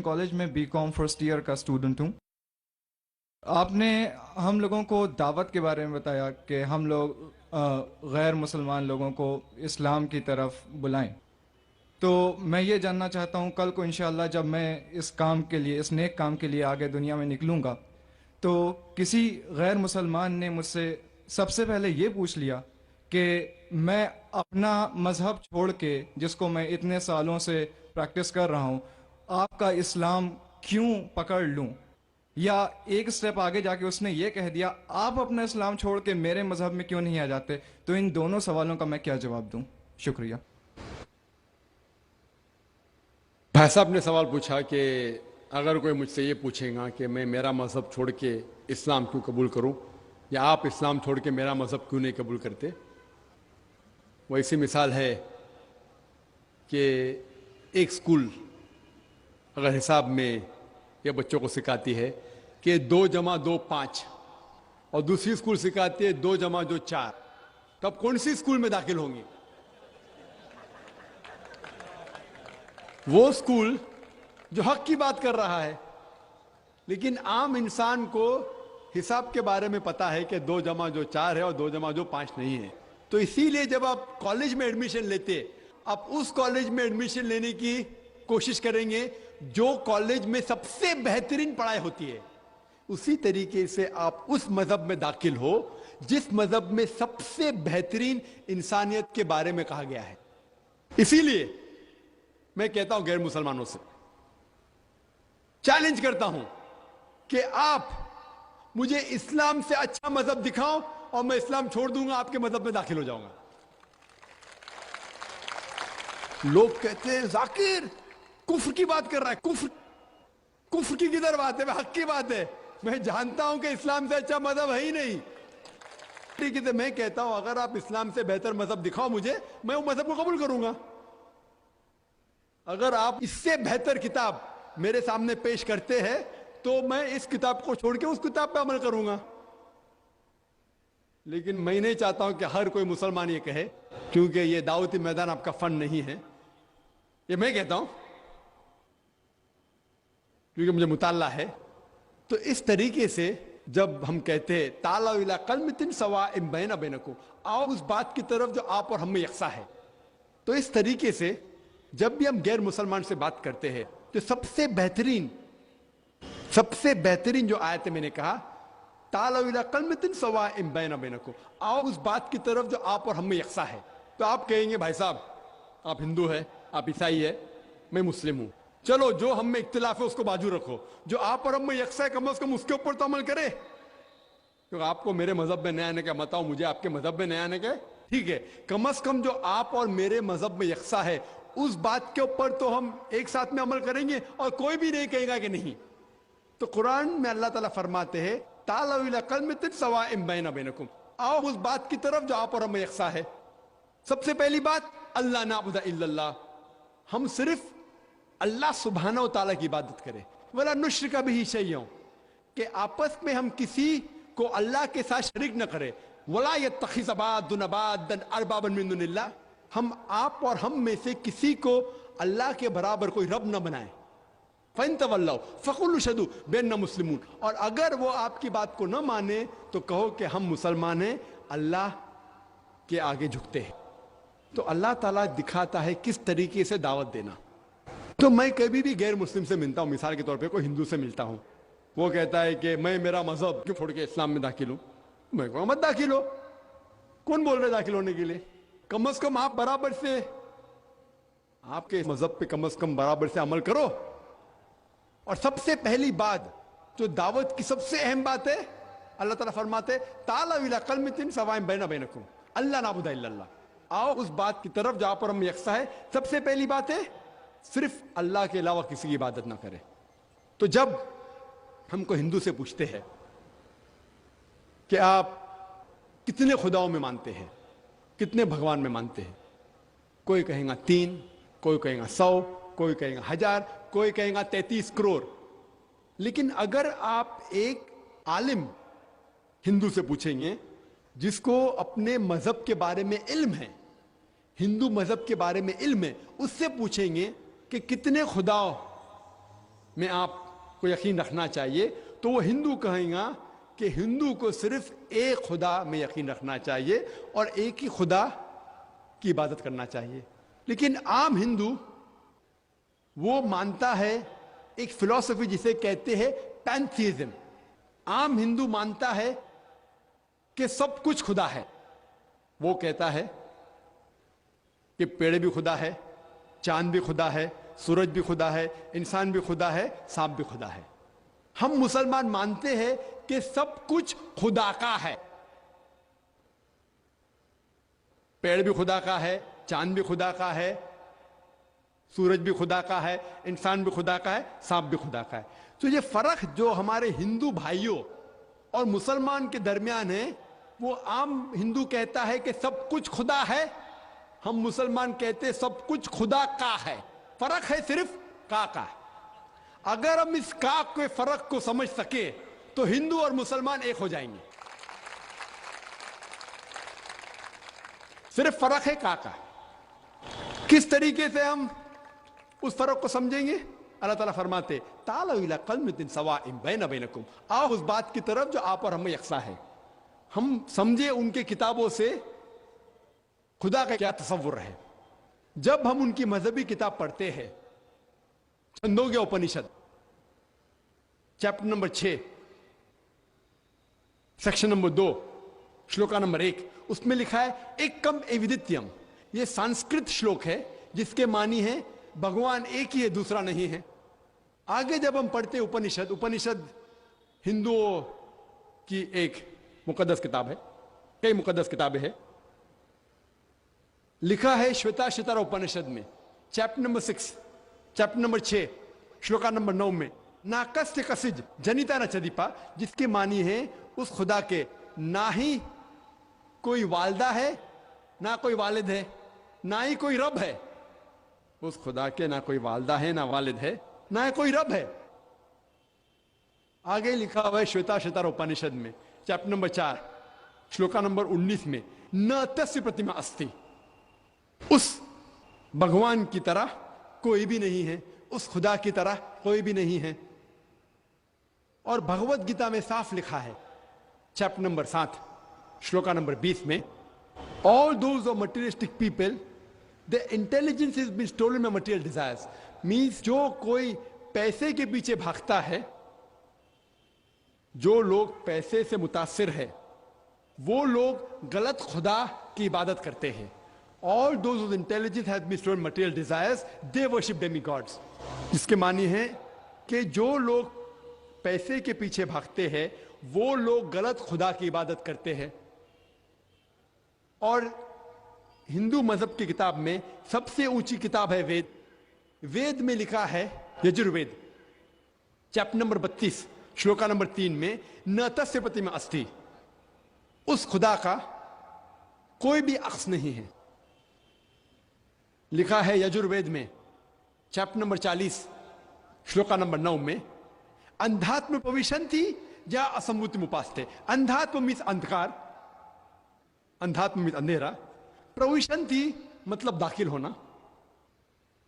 College में BCom first year का student हूँ। आपने हम लोगों को दावत के बारे में बताया कि हम लोग गैर मुसलमान लोगों को इस्लाम की तरफ बुलाएं। तो मैं ये जानना चाहता हूँ, कल को इंशाअल्लाह जब मैं इस काम के लिए, इस नेक काम के लिए आगे दुनिया में निकलूँगा, तो किसी गैर मुसलमान ने मुझसे सबसे पहले ये पूछ लिया कि मैं अपना मज़हब छोड़ के, जिसको मैं इतने सालों से प्रैक्टिस कर रहा हूँ, आपका इस्लाम क्यों पकड़ लूँ? या एक स्टेप आगे जाके उसने ये कह दिया, आप अपना इस्लाम छोड़ के मेरे मज़हब में क्यों नहीं आ जाते? तो इन दोनों सवालों का मैं क्या जवाब दूँ? शुक्रिया। भाई साहब ने सवाल पूछा कि अगर कोई मुझसे ये पूछेगा कि मैं मेरा मज़हब छोड़ के इस्लाम क्यों कबूल करूं, या आप इस्लाम छोड़ के मेरा मज़हब क्यों नहीं कबूल करते, वो ऐसी मिसाल है कि एक स्कूल अगर हिसाब में ये बच्चों को सिखाती है कि 2 जमा 2 5, और दूसरी स्कूल सिखाती है 2 जमा 2 4, तो अब कौन सी स्कूल में दाखिल होंगे? वो स्कूल जो हक की बात कर रहा है, लेकिन आम इंसान को हिसाब के बारे में पता है कि 2 जमा जो 4 है और 2 जमा जो 5 नहीं है। तो इसीलिए जब आप कॉलेज में एडमिशन लेते, आप उस कॉलेज में एडमिशन लेने की कोशिश करेंगे जो कॉलेज में सबसे बेहतरीन पढ़ाई होती है। उसी तरीके से आप उस मजहब में दाखिल हो जिस मजहब में सबसे बेहतरीन इंसानियत के बारे में कहा गया है। इसीलिए मैं कहता हूं गैर मुसलमानों से, चैलेंज करता हूं कि आप मुझे इस्लाम से अच्छा मजहब दिखाओ और मैं इस्लाम छोड़ दूंगा, आपके मजहब में दाखिल हो जाऊंगा। लोग कहते हैं जाकिर कुफ्र की बात कर रहा है। कुफ्र की किधर बात है? हक की बात है। मैं जानता हूं कि इस्लाम से अच्छा मजहब है ही नहीं। ठीक है, मैं कहता हूं अगर आप इस्लाम से बेहतर मजहब दिखाओ मुझे, मैं वो मजहब को कबूल करूंगा। अगर आप इससे बेहतर किताब मेरे सामने पेश करते हैं तो मैं इस किताब को छोड़ के उस किताब पे अमल करूंगा। लेकिन मैं नहीं चाहता हूं कि हर कोई मुसलमान ये कहे, क्योंकि ये दावती मैदान आपका फन नहीं है। ये मैं कहता हूं क्योंकि मुझे मुताल्ला है। तो इस तरीके से जब हम कहते हैं ताला इला कलमतिन सवाइम बैना बैनकुम, आओ उस बात की तरफ जो आप और हम में यकसा है। तो इस तरीके से जब भी हम गैर मुसलमान से बात करते हैं तो सबसे बेहतरीन जो आयत है, मैंने कहा ताला इला कलमतिन सवाइम बैना बैनकुम, आओ उस बात की तरफ जो आप और हम में यकसा है। तो आप कहेंगे भाई साहब आप हिंदू है, आप ईसाई है, मैं मुस्लिम हूं, चलो जो हम में इख्तिलाफ है उसको बाजू रखो, जो आप और हम में यकसा है कम से कम उसके ऊपर तो अमल करे। क्योंकि आपको मेरे मजहब में नया आने का मत आओ, मुझे आपके मजहब में नया आने का, ठीक है, कम से कम जो आप और मेरे मजहब में यकसा है उस बात के ऊपर तो हम एक साथ में अमल करेंगे और कोई भी नहीं कहेगा कि नहीं। तो कुरान में अल्लाह ताला फरमाते हैं ताला इला कलमतिन सवाइम बैना बैनकुम, आओ उस बात की तरफ जो आप और हम में यकसा है। सबसे पहली बात अल्लाह नाबुदा इल्लल्लाह, हम सिर्फ अल्लाह सुब्हानहू तआला की इबादत करें। वला नुश्रिका बिही शैय्यन, कि आपस में हम किसी को अल्लाह के साथ शरीक न करें। वला यत्तखिज़ बादुना बादन अरबाबन मिन दुनिल्लाह, हम आप और हम में से किसी को अल्लाह के बराबर कोई रब न बनाए। फ़इन तवल्लौ फ़कुलू अशहदू बिअन्ना मुस्लिमून, और अगर वो आपकी बात को न माने तो कहो कि हम मुसलमान हैं, अल्लाह के आगे झुकते हैं। तो अल्लाह ताला दिखाता है किस तरीके से दावत देना। तो मैं कभी भी गैर मुस्लिम से मिलता हूं, मिसाल के तौर पे कोई हिंदू से मिलता हूं, वो कहता है कि मैं मेरा मजहब क्यों छोड़ के इस्लाम में दाखिल हूं, मैं कहूं मत दाखिल हो। कौन बोल रहे दाखिल होने के लिए? कम से कम आप बराबर से, आपके मजहब पे कम से कम बराबर से अमल करो। और सबसे पहली बात जो दावत की सबसे अहम बात है, अल्लाह ताला फरमाते ताला इला कलमतिन सवाइम बैना बैनकुम अल्लाह नाबुदा इल्लल्लाह, आओ उस बात की तरफ जहां पर हम यकसा है। सबसे पहली बात है सिर्फ अल्लाह के अलावा किसी की इबादत ना करें। तो जब हमको हिंदू से पूछते हैं कि आप कितने खुदाओं में मानते हैं, कितने भगवान में मानते हैं, कोई कहेगा 3, कोई कहेगा 100, कोई कहेगा 1000, कोई कहेगा 33 करोड़। लेकिन अगर आप एक आलिम हिंदू से पूछेंगे जिसको अपने मजहब के बारे में इल्म है, हिंदू मजहब के बारे में इल्म है, उससे पूछेंगे कि कितने खुदाओं में आपको यकीन रखना चाहिए, तो वो हिंदू कहेगा कि हिंदू को सिर्फ एक खुदा में यकीन रखना चाहिए और एक ही खुदा की इबादत करना चाहिए। लेकिन आम हिंदू वो मानता है एक फिलॉसफी जिसे कहते हैं पैंथीइज्म। आम हिंदू मानता है कि सब कुछ खुदा है। वो कहता है कि पेड़ भी खुदा है, चांद भी खुदा है, सूरज भी खुदा है, इंसान भी खुदा है, सांप भी खुदा है। हम मुसलमान मानते हैं कि सब कुछ खुदा का है। पेड़ भी खुदा का है, चांद भी खुदा का है, सूरज भी खुदा का है, इंसान भी खुदा का है, सांप भी खुदा का है। तो ये फर्क जो हमारे हिंदू भाइयों और मुसलमान के दरमियान है, वो आम हिंदू कहता है कि सब कुछ खुदा है, हम मुसलमान कहते हैं सब कुछ खुदा का है। फर्क है सिर्फ का। अगर हम इस का के फर्क को समझ सके तो हिंदू और मुसलमान एक हो जाएंगे। सिर्फ फर्क है का। किस तरीके से हम उस फर्क को समझेंगे? अल्लाह ताला फरमाते ताला इला कलमतिन सवाइन बैना बैनकुम, आओ उस बात की तरफ जो आप और हम में यकसा है। हम समझे उनके किताबों से खुदा का क्या तसव्वुर है। जब हम उनकी मजहबी किताब पढ़ते हैं, Chandogya Upanishad chapter number 6 section number 2 shloka number 1, उसमें लिखा है एकम एविदित्यम। यह संस्कृत श्लोक है जिसके मानी है भगवान एक ही है, दूसरा नहीं है। आगे जब हम पढ़ते उपनिषद, उपनिषद हिंदुओं की एक मुकद्दस किताब है, कई मुकद्दस किताबें हैं। लिखा है श्वेताश्वतर उपनिषद में chapter number 6 chapter number 6 shloka number 9 में नाकस्य कसिज जनिता न चदीपा, जिसके मानी है उस खुदा के ना ही कोई वालदा है, ना कोई वालिद है, ना ही कोई रब है। उस खुदा के ना कोई वालदा है, ना वालिद है, ना कोई रब है। आगे लिखा हुआ है श्वेताश्वतर उपनिषद में चैप्टर नंबर 4 श्लोका नंबर 19 में न तस्य प्रतिमा अस्ति, उस भगवान की तरह कोई भी नहीं है, उस खुदा की तरह कोई भी नहीं है। और भगवत गीता में साफ लिखा है चैप्टर नंबर 7 श्लोका नंबर 20 में all those of materialistic people the intelligence is been stolen by material desires. Means जो कोई पैसे के पीछे भागता है, जो लोग पैसे से मुतासिर है, वो लोग गलत खुदा की इबादत करते हैं। All those whose intelligence has been stolen material desires, they worship demigods. जिसके मानी है कि जो लोग पैसे के पीछे भागते हैं वो लोग गलत खुदा की इबादत करते हैं। और हिंदू मजहब की किताब में सबसे ऊंची किताब है वेद। वेद में लिखा है Yajurveda chapter number 32 shloka number 3 में न तस्य प्रतिमा अस्ति, उस खुदा का कोई भी अक्स नहीं है। लिखा है यजुर्वेद में चैप्टर नंबर 40 श्लोका नंबर 9 में अंधात्म प्रविशन्ति या असंभूति मुपास्ते। अंधात्म मीन्स अंधकार, अंधात्म मीन्स अंधेरा, प्रविशन्ति मतलब दाखिल होना।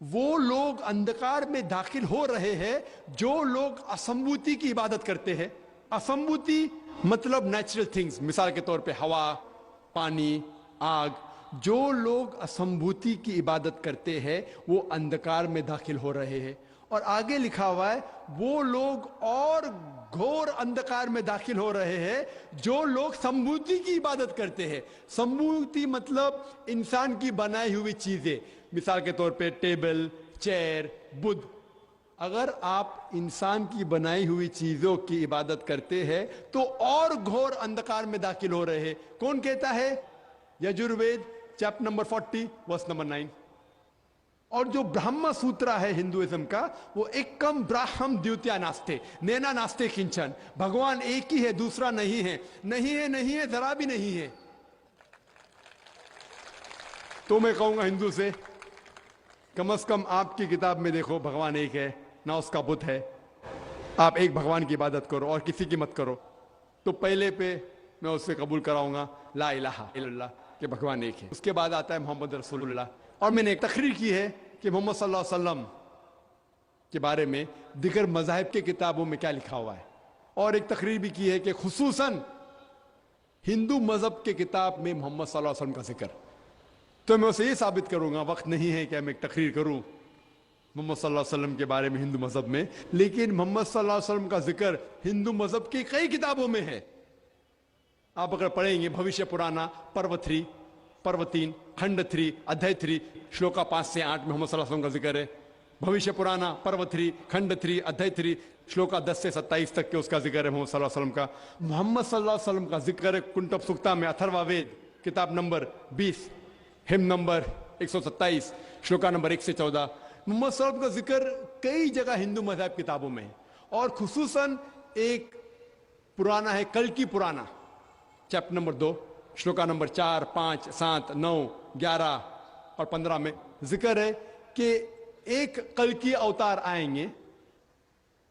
वो लोग अंधकार में दाखिल हो रहे हैं जो लोग असंभूति की इबादत करते हैं। असंभूति मतलब नेचुरल थिंग्स, मिसाल के तौर पे हवा, पानी, आग। जो लोग असंभूति की इबादत करते हैं वो अंधकार में दाखिल हो रहे हैं। और आगे लिखा हुआ है वो लोग और घोर अंधकार में दाखिल हो रहे हैं जो लोग संभूति की इबादत करते हैं। संभूति मतलब इंसान की बनाई हुई चीजें, मिसाल के तौर पे टेबल, चेयर, बुद्ध। अगर आप इंसान की बनाई हुई चीजों की इबादत करते हैं तो और घोर अंधकार में दाखिल हो रहे हैं। कौन कहता है? Yajurveda chapter number 40 verse number 9। और जो ब्रह्म सूत्र है हिंदुइज्म का, वो एकम ब्राह्म द्वितीया नास्ते नैना नास्ते किंचन। भगवान एक ही है, दूसरा नहीं है, नहीं है, नहीं है, जरा भी नहीं है। तो मैं कहूंगा हिंदू से कम से कम आपकी किताब में देखो भगवान एक है, ना उसका बुत है। आप एक भगवान की इबादत करो और किसी की मत करो। तो पहले पे मैं उससे कबूल कराऊंगा ला इलाहा इल्लल्लाह कि भगवान एक है। उसके बाद आता है मोहम्मद रसूलुल्लाह। और मैंने एक तकरीर की है कि मोहम्मद सल्लल्लाहु अलैहि वसल्लम के बारे में दिगर मज़ाहिब के किताबों में क्या लिखा हुआ है, और एक तकरीर भी की है कि खुसूसन हिंदू मजहब के किताब में मोहम्मद सल्लल्लाहु अलैहि वसल्लम का जिक्र। तो मैं उसे ये साबित करूंगा, वक्त नहीं है कि मैं एक तकरीर करूं मोहम्मद सल्लल्लाहु अलैहि वसल्लम के बारे में हिंदू मजहब में, लेकिन मोहम्मद सल्लल्लाहु अलैहि वसल्लम का जिक्र हिंदू मजहब की कई किताबों में है। आप अगर पढ़ेंगे भविष्य पुराना पर्व 3, पर्व 3, खंड 3, अध्याय 3, श्लोका 5 से 8 में मोहम्मद सल्लल्लाहु अलैहि वसल्लम का जिक्र है। भविष्य पुराना पर्व 3, खंड 3, अध्याय 3, श्लोका 10 से 27 तक के उसका जिक्र है मोहम्मद सल्लल्लाहु अलैहि वसल्लम का। मोहम्मद सल्लल्लाहु अलैहि वसल्लम का जिक्र है कुंटब सुक्ता में, अथर्ववेद किताब number 20, hymn number 127, shloka number 1 से 14। मोहम्मद सल्लल्लाहु अलैहि वसल्लम का जिक्र कई जगह हिंदू मज़हब किताबों में है, और खुसूसन एक पुराना है कल की पुराना, चैप्टर नंबर 2, श्लोका नंबर 4, 5, 7, 9, 11 और 15 में जिक्र है कि एक कल की अवतार आएंगे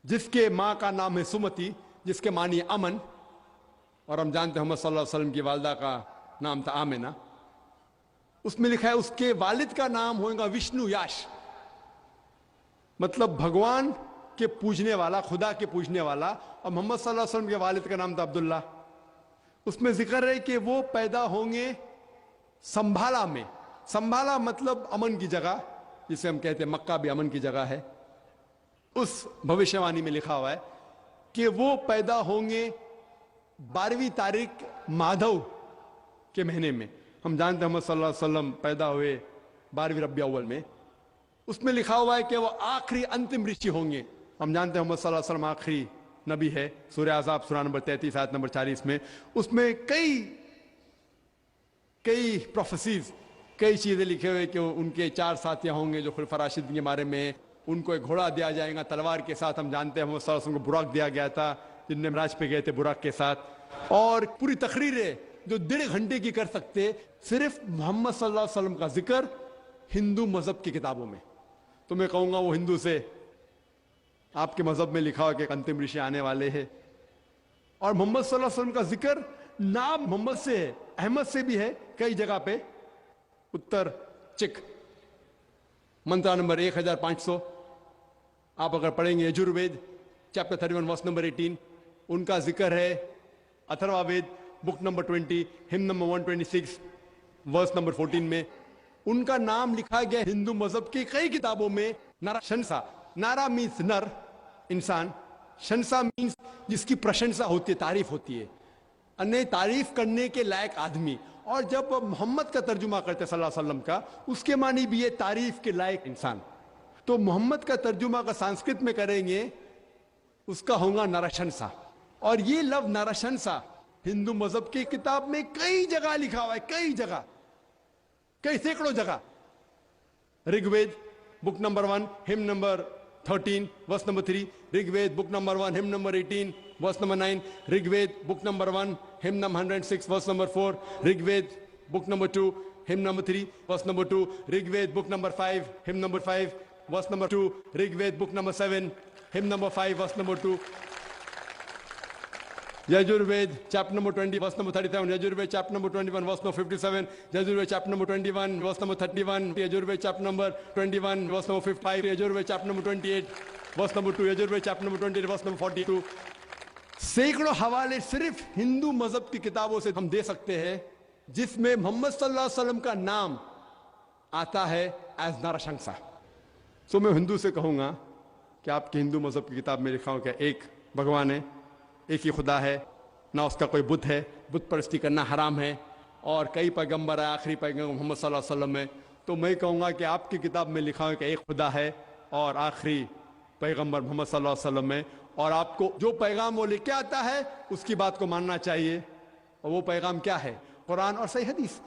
जिसके मां का नाम है सुमति, जिसके मानी अमन, और हम जानते हैं मोहम्मद सल्लल्लाहु अलैहि वसल्लम की वालदा का नाम था आमिना। उसमें लिखा है उसके वालिद का नाम होगा विष्णु याश, मतलब भगवान के पूजने वाला, खुदा के पूजने वाला, और मोहम्मद सल्लल्लाहु अलैहि वसल्लम के वालिद का नाम था अब्दुल्ला। उसमें जिक्र है कि वो पैदा होंगे संभाला में। संभाला मतलब अमन की जगह, जिसे हम कहते हैं मक्का भी अमन की जगह है। उस भविष्यवाणी में लिखा हुआ है कि वो पैदा होंगे 12वीं तारीख माधव के महीने में। हम जानते हैं मोहम्मद सल्लल्लाहु अलैहि वसल्लम पैदा हुए 12वीं रबी अव्वल में। उसमें लिखा हुआ है कि वो आखिरी अंतिम ऋषि होंगे। हम जानते हैं मोहम्मद सल्लल्लाहु अलैहि वसल्लम आखिरी नबी है। सूरह अहज़ाब सूरह नंबर 33 आयत नंबर 40 में उसमें कई प्रोफेसीज, कई चीजें लिखे हुए कि उनके 4 साथियां होंगे जो खुलफा राशिदीन के बारे में, उनको एक घोड़ा दिया जाएगा तलवार के साथ। हम जानते हैं मोहम्मद सल्लल्लाहु अलैहि वसल्लम को बुराक दिया गया था, जिनने मिराज पे गए थे बुराक के साथ। और पूरी तकरीरें जो 1.5 घंटे की कर सकते सिर्फ मोहम्मद सल्लल्लाहु अलैहि वसल्लम का जिक्र हिंदू मजहब की किताबों में। तो मैं कहूंगा वो हिंदू से आपके मजहब में लिखा हो कि एक अंतिम ऋषि आने वाले हैं। और मोहम्मद सल्लल्लाहु अलैहि वसल्लम का जिक्र नाम मोहम्मद से है, अहमद से भी है कई जगह पे। उत्तर चिक मंत्रा नंबर 1500 आप अगर पढ़ेंगे यजुर्वेद चैप्टर 31 वर्स नंबर 18 उनका जिक्र है। Atharvaveda book number 20 hymn number 126 verse number 14 में उनका नाम लिखा गया हिंदू मजहब की कई किताबों में। नारा शंसा, नारा मीन्स नर इंसान, शंसा मीन्स जिसकी प्रशंसा होती है, तारीफ होती है, अन्य तारीफ करने के लायक आदमी। और जब मोहम्मद का तर्जुमा करते सल्लल्लाहु अलैहि वसल्लम का, उसके मानी भी है तारीफ के लायक इंसान। तो मोहम्मद का तर्जुमा का संस्कृत में करेंगे उसका होगा नरशंसा। और ये लफ्ज नरशंसा हिंदू मजहब की किताब में कई जगह लिखा हुआ है, कई जगह, कई सैकड़ों जगह। Rigveda book number 1 hymn number 13 verse number 3, Rigveda book number 1 hymn number 18 verse number 9, Rigveda book number 1 hymn number 106 verse number 4, Rigveda book number 2 hymn number 3 verse number 2, Rigveda book number 5 hymn number 5 verse number 2, Rigveda book number 7 hymn number 5 verse number 2, Yajurveda chapter number 20 verse number 37, Yajurveda chapter number 21 verse number 57, Yajurveda chapter number 21 verse number 31, Yajurveda chapter number 21 verse number 55, Yajurveda chapter number 28 verse number 2, Yajurveda chapter number 20 verse number 42। सैकड़ों हवाले सिर्फ हिंदू मजहब की किताबों से हम दे सकते हैं जिसमें मोहम्मद सल्लल्लाहु अलैहि वसल्लम का नाम आता है एज नरशंसा। सो मैं हिंदू से कहूंगा कि आपके हिंदू मजहब की किताब में लिखा हो क्या एक भगवान है, एक ही खुदा है, ना उसका कोई बुत है, बुत परस्ती करना हराम है, और कई पैगंबर है, आखिरी पैगंबर मोहम्मद सल्लल्लाहु अलैहि वसल्लम है। तो मैं कहूँगा कि आपकी किताब में लिखा हो कि एक खुदा है और आखिरी पैगंबर मोहम्मद सल्लल्लाहु अलैहि वसल्लम है, और आपको जो पैगाम वो लेके आता है उसकी बात को मानना चाहिए। और वो पैगाम क्या है? कुरान और सही हदीस।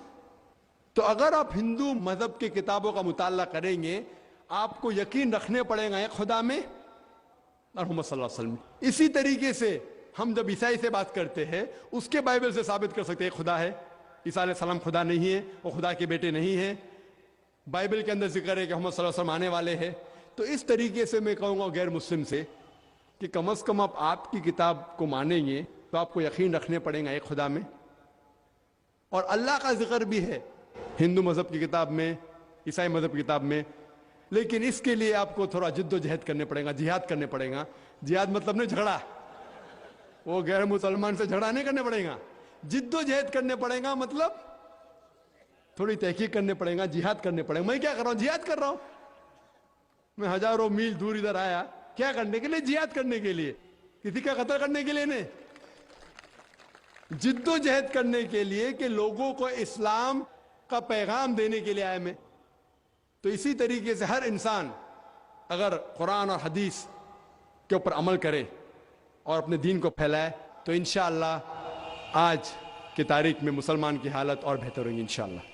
तो अगर आप हिंदू मजहब की किताबों का मुताला करेंगे आपको यकीन रखने पड़ेगा एक खुदा में और मोहम्मद सल्लल्लाहु अलैहि वसल्लम। इसी तरीके से हम जब ईसाई से बात करते हैं उसके बाइबल से साबित कर सकते हैं खुदा है। ईसा अलैहिस्सलाम खुदा नहीं है, वो खुदा के बेटे नहीं है। बाइबल के अंदर जिक्र है कि मोहम्मद सल्लल्लाहु अलैहि वसल्लम आने वाले हैं। तो इस तरीके से मैं कहूँगा गैर मुस्लिम से कि कम अज कम आप आपकी किताब को मानेंगे तो आपको यकीन रखने पड़ेगा एक खुदा में। और अल्लाह का जिक्र भी है हिंदू मजहब की किताब में, ईसाई मजहब की किताब में। लेकिन इसके लिए आपको थोड़ा जिद्दोजहद करने पड़ेगा, जिहाद करने पड़ेगा। जिहाद मतलब नहीं झगड़ा, वो गैर मुसलमान से झगड़ा नहीं करने पड़ेगा। जिद्दोजहद करने पड़ेगा मतलब थोड़ी तहकीक करने पड़ेगा, जिहाद करने पड़ेगा। मैं क्या कर रहा हूं? जिहाद कर रहा हूं। मैं हजारों मील दूर इधर आया क्या करने के लिए? जिहाद करने के लिए, किसी का कत्ल करने के लिए नहीं, जिद्दोजहद करने के लिए कि लोगों को इस्लाम का पैगाम देने के लिए आया मैं। तो इसी तरीके से हर इंसान अगर कुरान और हदीस के ऊपर अमल करे और अपने दीन को फैलाए तो इंशाअल्लाह आज की तारीख में मुसलमान की हालत और बेहतर होगी इंशाअल्लाह।